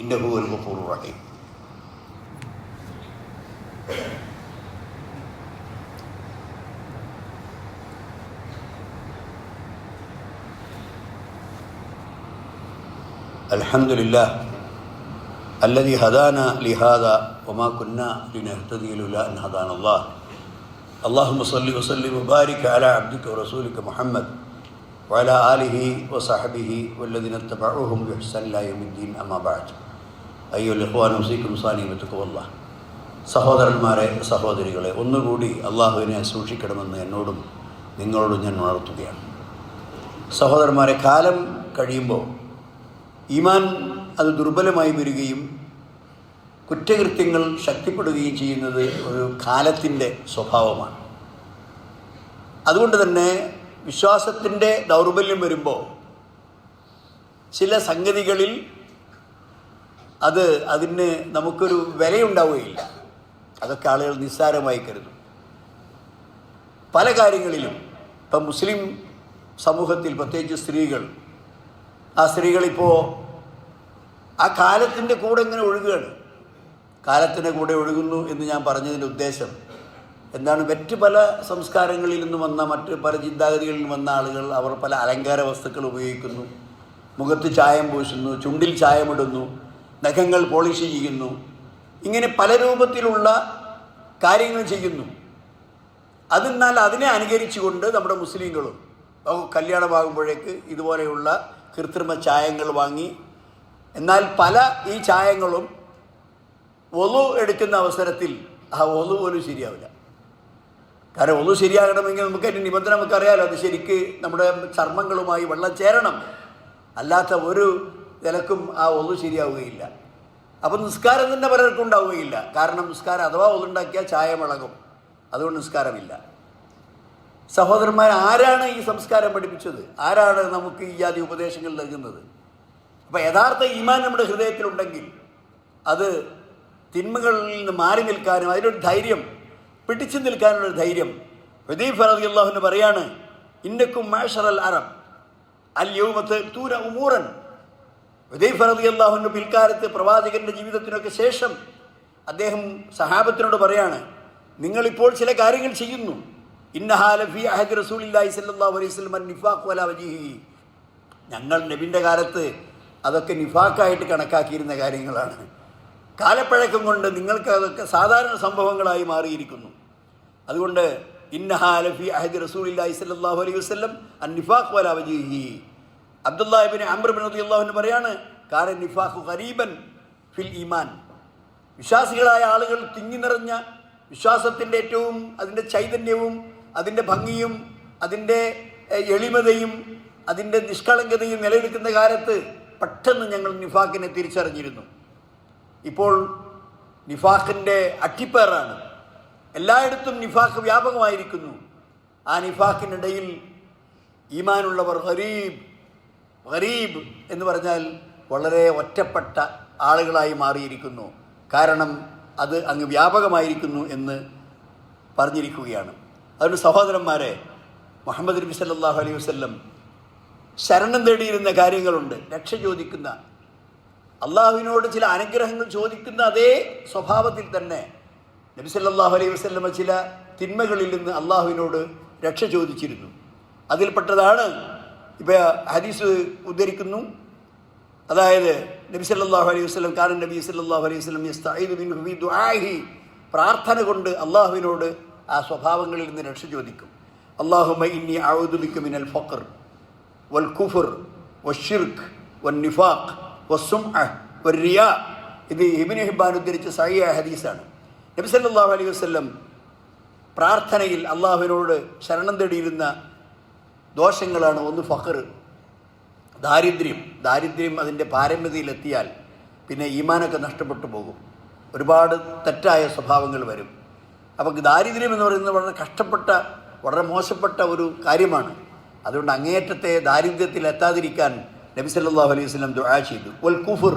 ഇന്നഹു ഹുവൽ ഗഫൂറുർ റഹീം. الحمد لله الذي هدانا لهذا وما كنا لنهتدي لولا أن هدانا الله اللهم صل وسلم وبارك على عبدك ورسولك محمد وعلى آله وصحبه والذين اتبعوهم بإحسان إلى يوم الدين أما بعد أيها الإخوان أوصيكم صاني بتقوى الله സഹോദരന്മാരെ സഹോദരികളെ ഒന്നുകൂടി അള്ളാഹുവിനെ സൂക്ഷിക്കണമെന്ന് എന്നോടും നിങ്ങളോടും ഞാൻ ഉണർത്തുകയാണ്. സഹോദരന്മാരെ, കാലം കഴിയുമ്പോൾ ഈമാൻ അത് ദുർബലമായി വരികയും കുറ്റകൃത്യങ്ങൾ ശക്തിപ്പെടുകയും ചെയ്യുന്നത് ഒരു കാലത്തിൻ്റെ സ്വഭാവമാണ്. അതുകൊണ്ട് തന്നെ വിശ്വാസത്തിൻ്റെ ദൗർബല്യം വരുമ്പോൾ ചില സംഗതികളിൽ അതിന് നമുക്കൊരു വിലയുണ്ടാവുകയില്ല. അതൊക്കെ ആളുകൾ നിസ്സാരമായി കരുതും. പല കാര്യങ്ങളിലും ഇപ്പം മുസ്ലിം സമൂഹത്തിൽ പ്രത്യേകിച്ച് സ്ത്രീകൾ, ആ സ്ത്രീകളിപ്പോൾ ആ കാലത്തിൻ്റെ കൂടെ ഇങ്ങനെ ഒഴുകുകയാണ്. കാലത്തിൻ്റെ കൂടെ ഒഴുകുന്നു എന്ന് ഞാൻ പറഞ്ഞതിൻ്റെ ഉദ്ദേശം എന്താണ്? മറ്റ് പല സംസ്കാരങ്ങളിൽ നിന്ന് വന്ന മറ്റ് പല ചിന്താഗതികളിൽ നിന്ന് വന്ന ആളുകൾ അവർ പല അലങ്കാര വസ്തുക്കൾ ഉപയോഗിക്കുന്നു, മുഖത്ത് ചായം പൂശുന്നു, ചുണ്ടിൽ ചായമിടുന്നു, നഖങ്ങൾ പോളിഷ് ചെയ്യുന്നു, ഇങ്ങനെ പല രൂപത്തിലുള്ള കാര്യങ്ങൾ ചെയ്യുന്നു. അതെന്നാൽ അതിനെ അനുകരിച്ചുകൊണ്ട് നമ്മുടെ മുസ്ലിങ്ങളും കല്യാണമാകുമ്പോഴേക്ക് ഇതുപോലെയുള്ള കൃത്രിമ ചായങ്ങൾ വാങ്ങി, എന്നാൽ പല ഈ ചായങ്ങളും ഒളു എടുക്കുന്ന അവസരത്തിൽ ആ ഒളു പോലും ശരിയാവില്ല. കാരണം ഒളു ശരിയാകണമെങ്കിൽ നമുക്ക് അതിൻ്റെ നിബന്ധന നമുക്കറിയാമല്ലോ. അത് ശരിക്ക് നമ്മുടെ ചർമ്മങ്ങളുമായി വെള്ളം ചേരണം, അല്ലാത്ത ഒരു നിലക്കും ആ ഒളു ശരിയാവുകയില്ല. അപ്പം നിസ്കാരം തന്നെ പലർക്കും ഉണ്ടാവുകയില്ല. കാരണം നിസ്കാരം അഥവാ ഒന്നുണ്ടാക്കിയാൽ ചായ മുളകും, അതുകൊണ്ട് നിസ്കാരമില്ല. സഹോദരന്മാർ, ആരാണ് ഈ സംസ്കാരം പഠിപ്പിച്ചത്? ആരാണ് നമുക്ക് ഈ ജാതി ഉപദേശങ്ങൾ നൽകുന്നത്? അപ്പം യഥാർത്ഥ ഈമാൻ നമ്മുടെ ഹൃദയത്തിലുണ്ടെങ്കിൽ അത് തിന്മകളിൽ നിന്ന് മാറി നിൽക്കാനും അതിലൊരു ധൈര്യം, പിടിച്ചു നിൽക്കാനുള്ളൊരു ധൈര്യം. ഹുദൈഫ റളിയല്ലാഹു അൻഹു പറയാണ്, ഇന്നക്കും മഅ്ശറൽ അറബ് അൽ യൗമ തൂന ഉമൂറൻ. ഹുദൈഫ റളിയല്ലാഹു അൻഹു പിൽക്കാലത്ത് പ്രവാചകന്റെ ജീവിതത്തിനൊക്കെ ശേഷം അദ്ദേഹം സഹാബത്തിനോട് പറയാണ്, നിങ്ങളിപ്പോൾ ചില കാര്യങ്ങൾ ചെയ്യുന്നു. ഇന്നഹാ ലഫീ അഹദി റസൂലില്ലാഹി സ്വല്ലല്ലാഹു അലൈഹി വസല്ലം നിഫാഖ് വലാ വജീഹി. ഞങ്ങൾ നബിൻ്റെ കാലത്ത് അതൊക്കെ നിഫാഖായിട്ട് കണക്കാക്കിയിരുന്ന കാര്യങ്ങളാണ്. കാലപ്പഴക്കം കൊണ്ട് നിങ്ങൾക്ക് അതൊക്കെ സാധാരണ സംഭവങ്ങളായി മാറിയിരിക്കുന്നു. അതുകൊണ്ട് ഇന്നഹാ ലഫീ അഹദി റസൂലില്ലാഹി സ്വല്ലല്ലാഹു അലൈഹി വസല്ലം നിഫാഖ് വലാ വജീഹി. അബ്ദുല്ലാഹി ഇബ്നു അംർ റളിയല്ലാഹു അൻഹു പറയാണ്, കാന നിഫാഖു ഖരീബൻ ഫിൽ ഈമാൻ. വിശ്വാസികളായ ആളുകൾ തിങ്ങി നിറഞ്ഞ വിശ്വാസത്തിൻ്റെ ഏറ്റവും അതിൻ്റെ ചൈതന്യവും അതിൻ്റെ ഭംഗിയും അതിൻ്റെ എളിമതയും അതിൻ്റെ നിഷ്കളങ്കതയും നിലനിൽക്കുന്ന കാലത്ത് പെട്ടെന്ന് ഞങ്ങൾ നിഫാഖിനെ തിരിച്ചറിഞ്ഞിരുന്നു. ഇപ്പോൾ നിഫാഖിൻ്റെ അട്ടിപ്പേറാണ്. എല്ലായിടത്തും നിഫാഖ് വ്യാപകമായിരിക്കുന്നു. ആ നിഫാഖിനിടയിൽ ഈമാനുള്ളവർ ഗരീബ് എന്ന് പറഞ്ഞാൽ വളരെ ഒറ്റപ്പെട്ട ആളുകളായി മാറിയിരിക്കുന്നു. കാരണം അത് അങ്ങ് വ്യാപകമായിരിക്കുന്നു എന്ന് പറഞ്ഞിരിക്കുകയാണ്. അതുകൊണ്ട് സഹോദരന്മാരെ, മുഹമ്മദ് നബി സല്ലല്ലാഹു അലൈഹി വസല്ലം ശരണം തേടിയിരുന്ന കാര്യങ്ങളുണ്ട്. രക്ഷ ചോദിക്കുന്ന, അള്ളാഹുവിനോട് ചില അനുഗ്രഹങ്ങൾ ചോദിക്കുന്ന അതേ സ്വഭാവത്തിൽ തന്നെ നബി സല്ലല്ലാഹു അലൈഹി വസല്ലം ചില തിന്മകളിൽ നിന്ന് അള്ളാഹുവിനോട് രക്ഷ ചോദിച്ചിരുന്നു. അതിൽപ്പെട്ടതാണ് ഇപ്പോൾ ഹദീസ് ഉദ്ധരിക്കുന്നു. അതായത് നബി സല്ലല്ലാഹു അലൈഹി വസല്ലം കാന നബി സല്ലല്ലാഹു അലൈഹി വസല്ലം യസ്തഈദു മിൻഹു ഫീ ദുആഇഹി. പ്രാർത്ഥന കൊണ്ട് അള്ളാഹുവിനോട് ആ സ്വഭാവങ്ങളിൽ നിന്ന് രക്ഷ ചോദിക്കും. അല്ലാഹുമ്മ ഇന്നി അഊദു ബിക മിനൽ ഫഖർ വൽ കുഫർ വശിർക്ക് വന്നിഫാഖ് വസ്സുംഅ വറിയാ. ഇത് ഇബ്നു ഹിബ്ബാൻ ഉദ്ധരിച്ച സഹീഹ ഹദീസാണ്. നബി സല്ലല്ലാഹു അലൈഹി വസല്ലം പ്രാർത്ഥനയിൽ അള്ളാഹുവിനോട് ശരണം തേടിയിരുന്ന ദോഷങ്ങളാണ് ഒന്ന് ഫഖർ, ദാരിദ്ര്യം അതിൻ്റെ പാരമ്യതയിലെത്തിയാൽ പിന്നെ ഈമാനൊക്കെ നഷ്ടപ്പെട്ടു പോകും. ഒരുപാട് തെറ്റായ സ്വഭാവങ്ങൾ വരും. അപ്പോൾ ദാരിദ്ര്യം എന്ന് പറയുന്നത് വളരെ കഷ്ടപ്പെട്ട, വളരെ മോശപ്പെട്ട ഒരു കാര്യമാണ്. അതുകൊണ്ട് അങ്ങേയറ്റത്തെ ദാരിദ്ര്യത്തിൽ എത്താതിരിക്കാൻ നബി സല്ലല്ലാഹു അലൈഹി വസല്ലം ദുആ ചെയ്തു. വൽ കുഫർ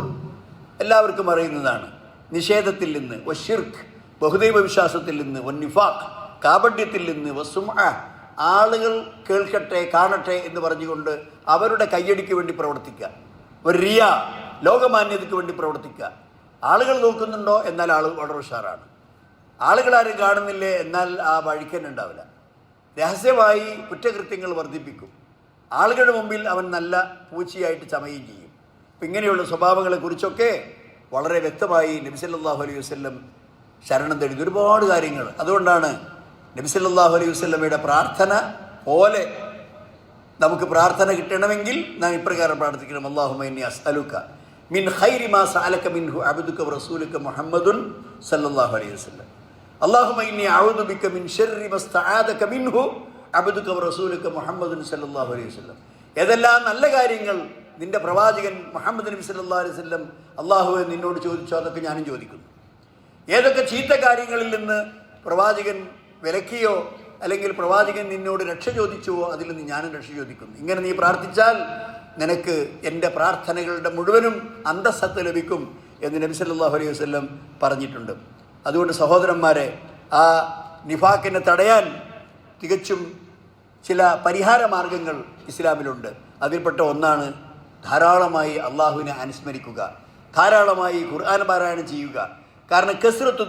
എല്ലാവർക്കും അറിയുന്നതാണ്, നിഷേധത്തിൽ നിന്ന്, വശിർക്ക് ബഹുദൈവ വിശ്വാസത്തിൽ നിന്ന്, വന്നിഫാഖ് കാപട്യത്തിൽ നിന്ന്, വസുംഅ ആളുകൾ കേൾക്കട്ടെ കാണട്ടെ എന്ന് പറഞ്ഞുകൊണ്ട് അവരുടെ കയ്യടിക്ക് വേണ്ടി പ്രവർത്തിക്കുക, ഒരു റിയ ലോകമാന്യതയ്ക്ക് വേണ്ടി പ്രവർത്തിക്കുക. ആളുകൾ നോക്കുന്നുണ്ടോ എന്നാൽ ആൾ വളരെ ഉഷാറാണ്, ആളുകളാരും കാണുന്നില്ലേ എന്നാൽ ആ വഴിക്കന്നെ ഉണ്ടാവില്ല. രഹസ്യമായി കുറ്റകൃത്യങ്ങൾ വർദ്ധിപ്പിക്കും. ആളുകളുടെ മുമ്പിൽ അവൻ നല്ല പൂച്ചയായിട്ട് ചമയുകയും ചെയ്യും. അപ്പം ഇങ്ങനെയുള്ള സ്വഭാവങ്ങളെക്കുറിച്ചൊക്കെ വളരെ വ്യക്തമായി നബി സല്ലല്ലാഹു അലൈഹി വസല്ലം ശരണം തേടി ഒരുപാട് കാര്യങ്ങൾ. അതുകൊണ്ടാണ് നബി സല്ലല്ലാഹു അലൈഹി വസല്ലമയുടെ പ്രാർത്ഥന പോലെ നമുക്ക് പ്രാർത്ഥന കിട്ടണമെങ്കിൽ നാം ഇപ്രകാരം പ്രാർത്ഥിക്കണം: അല്ലാഹുമ്മ ഇന്നി അസ്അലുക മിൻ ഖൈരി മാ സഅലക മിൻഹു അബ്ദുക വറസൂലുക മുഹമ്മദുൻ സല്ലല്ലാഹു അലൈഹി വസല്ലം. അല്ലാഹുമ്മ ഇന്നി അഊദു ബിക മിൻ ശർരി മാ സ്തആദക മിൻഹു അബ്ദുക വറസൂലുക മുഹമ്മദുൻ സല്ലല്ലാഹു അലൈഹി വസല്ലം. ഏതെല്ലാം നല്ല കാര്യങ്ങൾ നിന്റെ പ്രവാചകൻ മുഹമ്മദ് നബി സല്ലല്ലാഹു അലൈഹി വസല്ലം അല്ലാഹുവേ നിന്നോട് ചോദിച്ചോ അതൊക്കെ ഞാനും ചോദിക്കുന്നു. ഏതൊക്കെ ചീത്ത കാര്യങ്ങളിൽ നിന്ന് പ്രവാചകൻ വിലക്കിയോ അല്ലെങ്കിൽ പ്രവാചകൻ നിന്നോട് രക്ഷ ചോദിച്ചുവോ അതിൽ നിന്ന് ഞാനും രക്ഷ ചോദിക്കുന്നു. ഇങ്ങനെ നീ പ്രാർത്ഥിച്ചാൽ നിനക്ക് എൻ്റെ പ്രാർത്ഥനകളുടെ മുഴുവനും അന്തസ്സത്ത് ലഭിക്കും എന്ന് നബി സല്ലല്ലാഹു അലൈഹി വസല്ലം പറഞ്ഞിട്ടുണ്ട്. അതുകൊണ്ട് സഹോദരന്മാരെ, ആ നിഫാഖിനെ തടയാൻ തികച്ചും ചില പരിഹാര മാർഗങ്ങൾ ഇസ്ലാമിലുണ്ട്. അതിൽപ്പെട്ട ഒന്നാണ് ധാരാളമായി അള്ളാഹുവിനെ അനുസ്മരിക്കുക, ധാരാളമായി ഖുർആൻ പാരായണം ചെയ്യുക. കാരണം കസ്റത്തു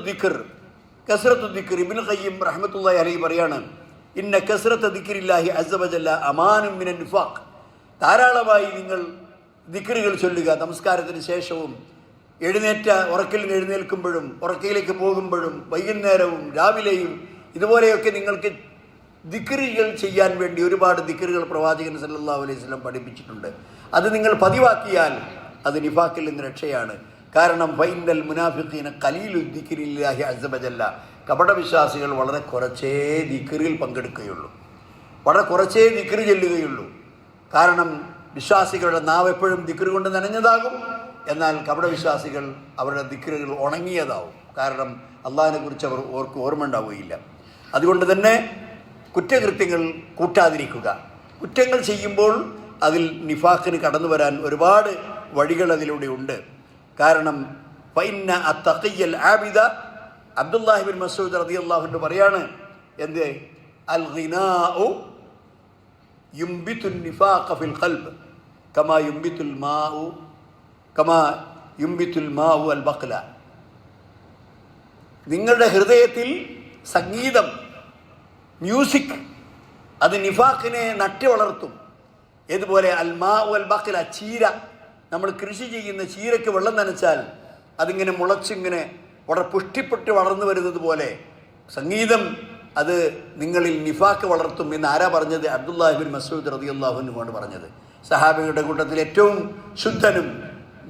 ദിക്ർ ഇബ്നു ഖയ്യിം റഹ്മത്തുള്ളാഹി അലൈഹി പറയാണ്: ഇന്ന കസ്റത ദിക്രില്ലാഹി അസ്സ വജല്ല അമാനും മിനൻ നിഫാഖ്. ധാരാളമായി നിങ്ങൾ ദിക്റുകൾ ചൊല്ലുക. നമസ്കാരത്തിന് ശേഷവും ഉറക്കിൽ നിന്ന് എഴുന്നേൽക്കുമ്പോഴും ഉറക്കയിലേക്ക് പോകുമ്പോഴും വൈകുന്നേരവും രാവിലെയും ഇതുപോലെയൊക്കെ നിങ്ങൾക്ക് ദിക്റുകൾ ചെയ്യാൻ വേണ്ടി ഒരുപാട് ദിക്റുകൾ പ്രവാചകൻ സല്ലല്ലാഹു അലൈഹി വസല്ലം പഠിപ്പിച്ചിട്ടുണ്ട്. അത് നിങ്ങൾ പതിവാക്കിയാൽ അത് നിഫാഖിൽ നിന്ന് രക്ഷയാണ്. കാരണം ഫൈനൽ മുനാഫിഖീന ഖലീലു ദിക്രില്ലാഹി അസ്സ വജല്ല. കപടവിശ്വാസികൾ വളരെ കുറച്ചേ ദിക്റിൽ പങ്കെടുക്കുകയുള്ളൂ, വളരെ കുറച്ചേ ദിക്റ് ചൊല്ലുകയുള്ളൂ. കാരണം വിശ്വാസികളുടെ നാവ് എപ്പോഴും ദിക്റ് കൊണ്ട് നനഞ്ഞതാകും, എന്നാൽ കപടവിശ്വാസികൾ അവരുടെ ദിക്റുകൾ ഉണങ്ങിയതാവും. കാരണം അള്ളാഹിനെ കുറിച്ച് അവർക്ക് ഓർമ്മ ഉണ്ടാവുകയില്ല. അതുകൊണ്ട് തന്നെ കുറ്റകൃത്യങ്ങൾ കൂട്ടാതിരിക്കുക. കുറ്റങ്ങൾ ചെയ്യുമ്പോൾ അതിൽ നിഫാഖിന് കടന്നു വരാൻ ഒരുപാട് വഴികൾ അതിലൂടെ ഉണ്ട്. കാരണം ഫൈന്ന അത്തഖിയൽ ആബിദ, അബ്ദുല്ലാഹി ബിൻ മസ്ഊദ് റളിയല്ലാഹു അൻഹു പറയാണ്, എന്ത് അൽ ഗിനാഉ യുംബിതു നിഫാഖ ഫിൽ ഖൽബ് കമാ യുംബിതുൽ മാഉ അൽ ബഖല. നിങ്ങളുടെ ഹൃദയത്തിൽ സംഗീതം, മ്യൂസിക്, അത് നിഫാഖിനെ നട്ടി വളർത്തും. ഏതുപോലെ അൽ മാഉ അൽ ബഖല, ചീര, നമ്മൾ കൃഷി ചെയ്യുന്ന ചീരയ്ക്ക് വെള്ളം നനച്ചാൽ അതിങ്ങനെ മുളച്ചിങ്ങനെ വളരെ പുഷ്ടിപ്പെട്ട് വളർന്നു വരുന്നത് പോലെ സംഗീതം അത് നിങ്ങളിൽ നിഫാഖ് വളർത്തും എന്ന് ആരാ പറഞ്ഞത്? അബ്ദുല്ലാഹി ബിൻ മസ്ഊദ് റളിയല്ലാഹു അൻഹു ആണ് പറഞ്ഞത്. സഹാബികളുടെ കൂട്ടത്തിൽ ഏറ്റവും ശുദ്ധനും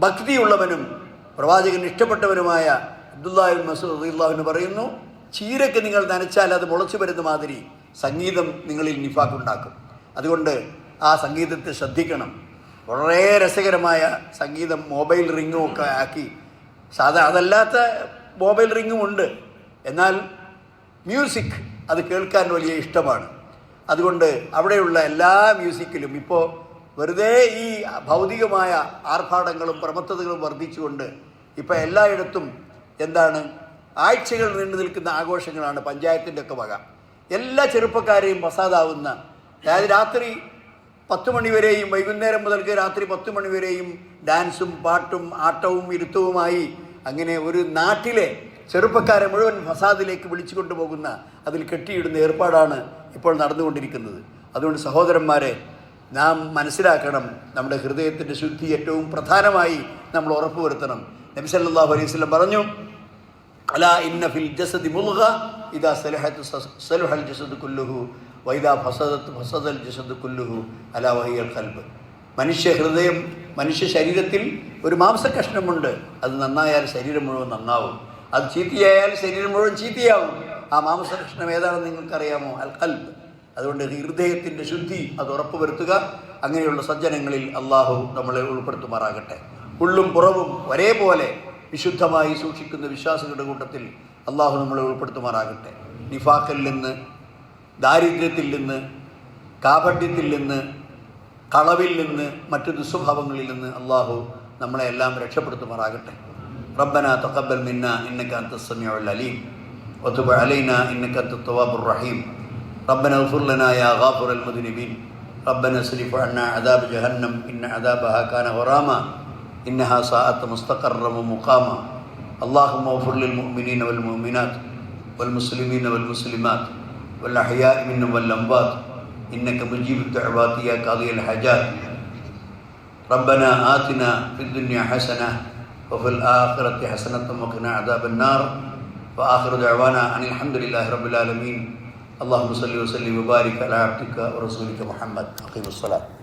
ഭക്തിയുള്ളവനും പ്രവാചകൻ ഇഷ്ടപ്പെട്ടവനുമായ അബ്ദുല്ലാഹി ബിൻ മസ്ഊദ് റളിയല്ലാഹു അൻഹു പറയുന്നു, ചീരയ്ക്ക് നിങ്ങൾ നനച്ചാൽ അത് മുളച്ചു വരുന്ന മാതിരി സംഗീതം നിങ്ങളിൽ നിഫാഖ് ഉണ്ടാക്കും. അതുകൊണ്ട് ആ സംഗീതത്തെ ശ്രദ്ധിക്കണം. വളരെ രസകരമായ സംഗീതം മൊബൈൽ റിങ്ങും ഒക്കെ ആക്കി, അതല്ലാത്ത മൊബൈൽ റിങ്ങും ഉണ്ട്, എന്നാൽ മ്യൂസിക് അത് കേൾക്കാൻ വലിയ ഇഷ്ടമാണ്. അതുകൊണ്ട് അവിടെയുള്ള എല്ലാ മ്യൂസിക്കിലും ഇപ്പോൾ വെറുതെ ഈ ഭൗതികമായ ആർഭാടങ്ങളും പ്രമത്തതകളും വർദ്ധിച്ചുകൊണ്ട് ഇപ്പോൾ എല്ലായിടത്തും എന്താണ് ആഴ്ചകൾ നീണ്ടു നിൽക്കുന്ന ആഘോഷങ്ങളാണ് പഞ്ചായത്തിൻ്റെ ഒക്കെ വക. എല്ലാ ചെറുപ്പക്കാരെയും ഫസാദാവുന്ന, അതായത് രാത്രി 10 മണിവരെയും വൈകുന്നേരം മുതൽക്ക് രാത്രി 10 മണിവരെയും ഡാൻസും പാട്ടും ആട്ടവും ഇരുത്തവുമായി അങ്ങനെ ഒരു നാട്ടിലെ ചെറുപ്പക്കാരെ മുഴുവൻ ഫസാദിലേക്ക് വിളിച്ചു കൊണ്ടുപോകുന്ന, അതിൽ കെട്ടിയിടുന്ന ഏർപ്പാടാണ് ഇപ്പോൾ നടന്നുകൊണ്ടിരിക്കുന്നത്. അതുകൊണ്ട് സഹോദരന്മാരെ, നാം മനസ്സിലാക്കണം, നമ്മുടെ ഹൃദയത്തിൻ്റെ ശുദ്ധി ഏറ്റവും പ്രധാനമായി നമ്മൾ ഉറപ്പുവരുത്തണം. നബി സല്ലല്ലാഹു അലൈഹി വസല്ലം പറഞ്ഞു, അലാ ഇന്ന ഫിൽ ജസദി മുൽഗ ഇദാ സലഹത് സലഹൽ ജസദു കുല്ലുഹു വൈദാ ഫസദൽ ജസദു കുല്ലുഹു അലാ വഹിയൽ ഖൽബ്. മനുഷ്യ ഹൃദയം, മനുഷ്യ ശരീരത്തിൽ ഒരു മാംസകഷ്ണമുണ്ട്. അത് നന്നായാൽ ശരീരം മുഴുവൻ നന്നാവും, അത് ചീത്തയായാൽ ശരീരം മുഴുവൻ ചീത്തയാവും. ആ മാംസകഷ്ണം ഏതാണെന്ന് നിങ്ങൾക്കറിയാമോ? അൽ ഖൽബ്. അതുകൊണ്ട് ഹൃദയത്തിൻ്റെ ശുദ്ധി അത് ഉറപ്പുവരുത്തുക. അങ്ങനെയുള്ള സജ്ജനങ്ങളിൽ അള്ളാഹു നമ്മളെ ഉൾപ്പെടുത്തുമാറാകട്ടെ. ഉള്ളും പുറവും ഒരേപോലെ വിശുദ്ധമായി സൂക്ഷിക്കുന്ന വിശ്വാസികളുടെ കൂട്ടത്തിൽ അള്ളാഹു നമ്മളെ ഉൾപ്പെടുത്തുമാറാകട്ടെ. നിഫാഖിൽ നിന്ന്, ദാരിദ്ര്യത്തിൽ നിന്ന്, കാപട്യത്തിൽ നിന്ന്, കളവിൽ നിന്ന്, മറ്റു ദുസ്വഭാവങ്ങളിൽ നിന്ന് അള്ളാഹു നമ്മളെ എല്ലാം രക്ഷപ്പെടുത്തുമാറാകട്ടെ. റബ്ബനാ തഖബ്ബൽ മിന്നാ ഇന്നക അൻതസ് സമീഉൽ അലീം വതുബ് അലൈനാ ഇന്നക അൻതത് തവ്വാബുർ റഹീം. റബ്ബനാ ഇഗ്ഫിർ ലനാ യാ ഗാഫിറൽ മുദ്നിബീൻ. റബ്ബനാ സ്രിഫ് അന്നാ അദാബ ജഹന്നം ഇന്ന അദാബഹാ കാന ഗറാമാ ഇന്നഹാ സാഅത്ത് മുസ്തഖറൻ വമുഖാമാ. അല്ലാഹുമ്മ ഇഗ്ഫിർ ലിൽ മുഅ്മിനീന വൽ മുഅ്മിനാത്ത് വൽ മുസ്ലിമീന വൽ മുസ്ലിമാത്ത് വൽ അഹ്യാഇ മിൻഹും വൽ അംവാത്ത് ഇന്നക മുജീബുദ് ദഅവാതി യാ ഖാദിയൽ ഹജാത്ത്. ربنا آتنا في الدنيا حسنة وفي الآخرة حسنة وقنا عذاب النار وآخر دعوانا أن الحمد لله رب العالمين اللهم صل وسلم وبارك على عبدك ورسولك محمد. أقيموا الصلاة.